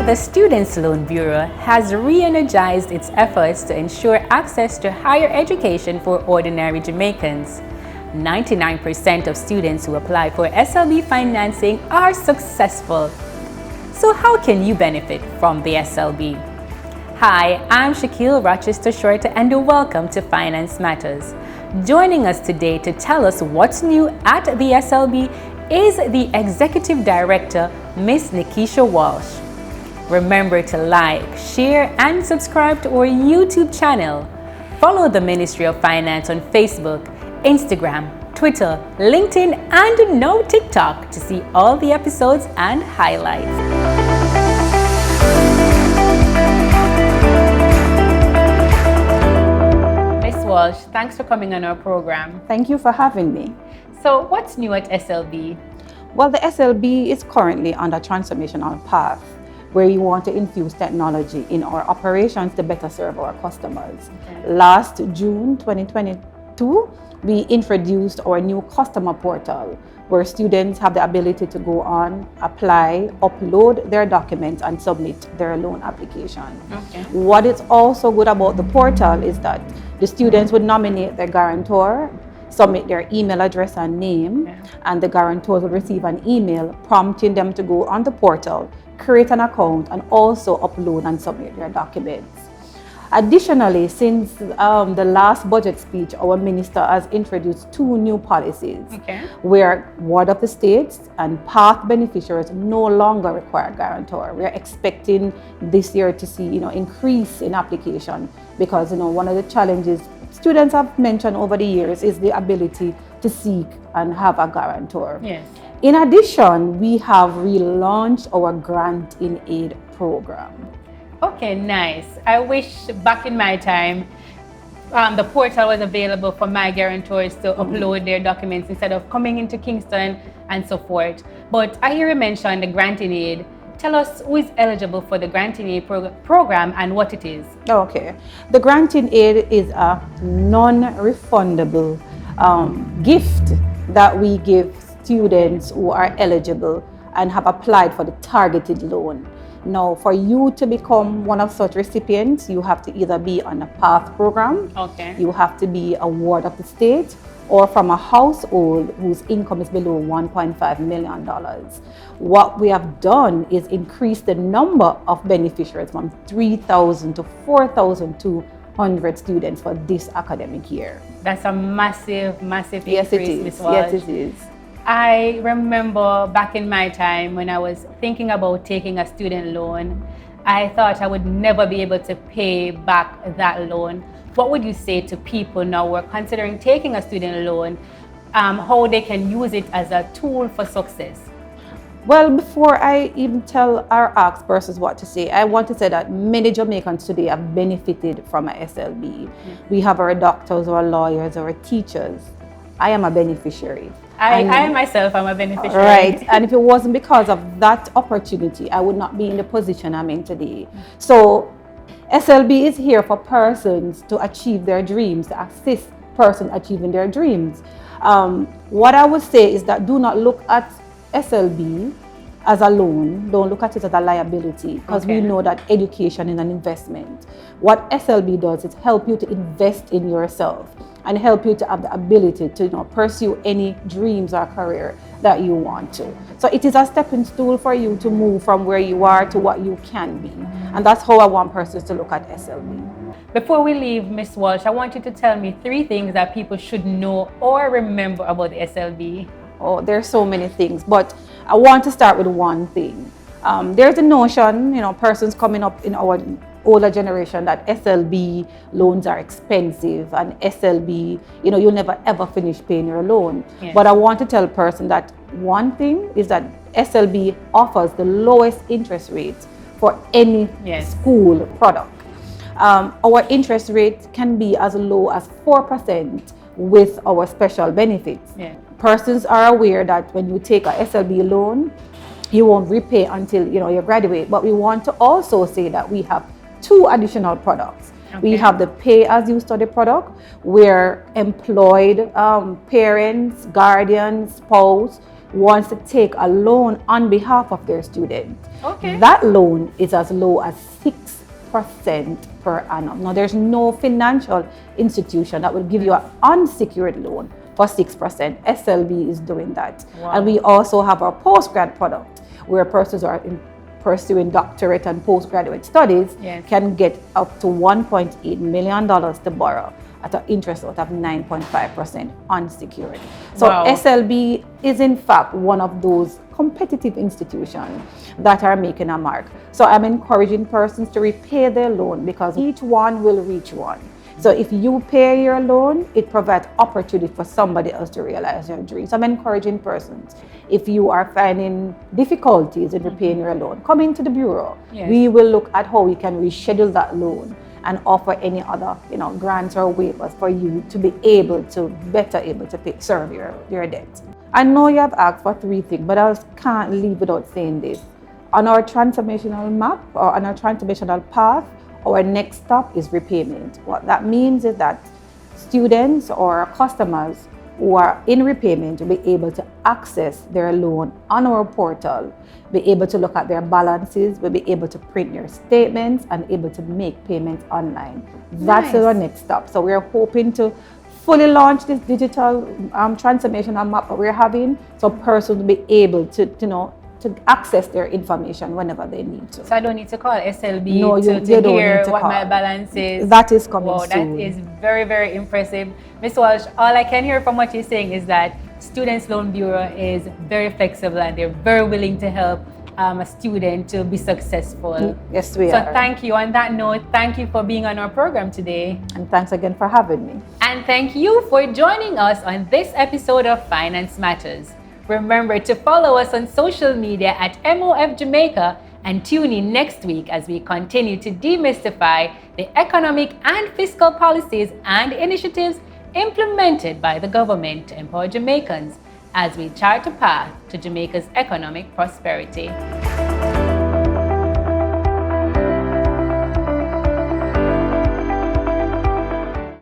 The Students' Loan Bureau has re-energized its efforts to ensure access to higher education for ordinary Jamaicans. 99% of students who apply for SLB financing are successful. So how can you benefit from the SLB? Hi, I'm Shaquille Rochester Shorter and welcome to Finance Matters. Joining us today to tell us what's new at the SLB is the Executive Director, Ms. Nikisha Walsh. Remember to like, share, and subscribe to our YouTube channel. Follow the Ministry of Finance on Facebook, Instagram, Twitter, LinkedIn, and now TikTok to see all the episodes and highlights. Ms. Walsh, thanks for coming on our program. Thank you for having me. So what's new at SLB? Well, the SLB is currently on a transformational path where you want to infuse technology in our operations to better serve our customers. Okay. Last June 2022, we introduced our new customer portal where students have the ability to go on, apply, upload their documents, and submit their loan application. Okay. What is also good about the portal is that the students would nominate their guarantor, submit their email address and name, and the guarantors will receive an email prompting them to go on the portal, create an account, and also upload and submit their documents. Additionally, since the last budget speech, our minister has introduced two new policies where ward of the state and path beneficiaries no longer require guarantor. We are expecting this year to see increase in application because one of the challenges students have mentioned over the years is the ability to seek and have a guarantor. Yes. In addition, we have relaunched our Grant in Aid program. Okay, nice. I wish back in my time, the portal was available for my guarantors to upload their documents instead of coming into Kingston and so forth. But I hear you mention the Grant in Aid. Tell us who is eligible for the Grant in Aid program and what it is. Okay. The Grant in Aid is a non-refundable gift that we give students who are eligible and have applied for the targeted loan. Now, for you to become one of such recipients, you have to either be on a PATH program, you have to be a ward of the state, or from a household whose income is below $1.5 million. What we have done is increase the number of beneficiaries from 3,000 to 4,200 students for this academic year. That's a massive increase. Yes, it is. Yes, it is. I remember back in my time when I was thinking about taking a student loan, I thought I would never be able to pay back that loan. What would you say to people now who are considering taking a student loan, how they can use it as a tool for success? Well, before I even tell our ask persons what to say, I want to say that many Jamaicans today have benefited from a SLB. We have our doctors, our lawyers, our teachers. I am a beneficiary. I myself am a beneficiary. Right. And if it wasn't because of that opportunity, I would not be in the position I'm in today. So SLB is here for persons to achieve their dreams, to assist persons achieving their dreams. What I would say is that do not look at SLB as a loan. Don't look at it as a liability because we know that education is an investment. What SLB does is help you to invest in yourself and help you to have the ability to pursue any dreams or career that you want to. So it is a stepping stool for you to move from where you are to what you can be. And that's how I want persons to look at SLB. Before we leave, Ms. Walsh, I want you to tell me 3 things that people should know or remember about the SLB. Oh, there's so many things, but I want to start with one thing. There's a notion, persons coming up in our older generation that SLB loans are expensive and SLB, you'll never ever finish paying your loan. Yes. But I want to tell a person that one thing is that SLB offers the lowest interest rate for any school product. Our interest rate can be as low as 4% with our special benefits. Yeah. Persons are aware that when you take a SLB loan, you won't repay until you graduate. But we want to also say that we have 2 additional products. We have the pay as you study product where employed parents, guardians, spouse wants to take a loan on behalf of their student, Okay. that loan is as low as 6% per annum. Now, there's no financial institution that will give you an unsecured loan for 6%. SLB is doing that. Wow. And we also have our postgrad product, where persons are pursuing doctorate and postgraduate studies can get up to $1.8 million to borrow at an interest rate of 9.5% unsecured. So SLB is in fact one of those competitive institutions that are making a mark. So I'm encouraging persons to repay their loan, because each one will reach one. So if you pay your loan, it provides opportunity for somebody else to realize their dreams. So I'm encouraging persons, if you are finding difficulties in repaying your loan, come into the bureau. We will look at how we can reschedule that loan and offer any other, grants or waivers for you to be better able to serve your debt. I know you have asked for 3 things, but I just can't leave without saying this. On our transformational map, or on our transformational path, our next stop is repayment. What that means is that students or customers who are in repayment will be able to access their loan on our portal, be able to look at their balances, will be able to print their statements, and able to make payments online. That's our next stop. So we're hoping to fully launch this digital transformational map that we're having, so persons will be able to access their information whenever they need to. So I don't need to call SLB to hear what my balance is. That is coming soon. That is very, very impressive. Ms. Walsh, all I can hear from what you're saying is that Students Loan Bureau is very flexible and they're very willing to help a student to be successful. Yes, we are. So thank you. On that note, thank you for being on our program today. And thanks again for having me. And thank you for joining us on this episode of Finance Matters. Remember to follow us on social media at MOF Jamaica, and tune in next week as we continue to demystify the economic and fiscal policies and initiatives implemented by the government to empower Jamaicans as we chart a path to Jamaica's economic prosperity.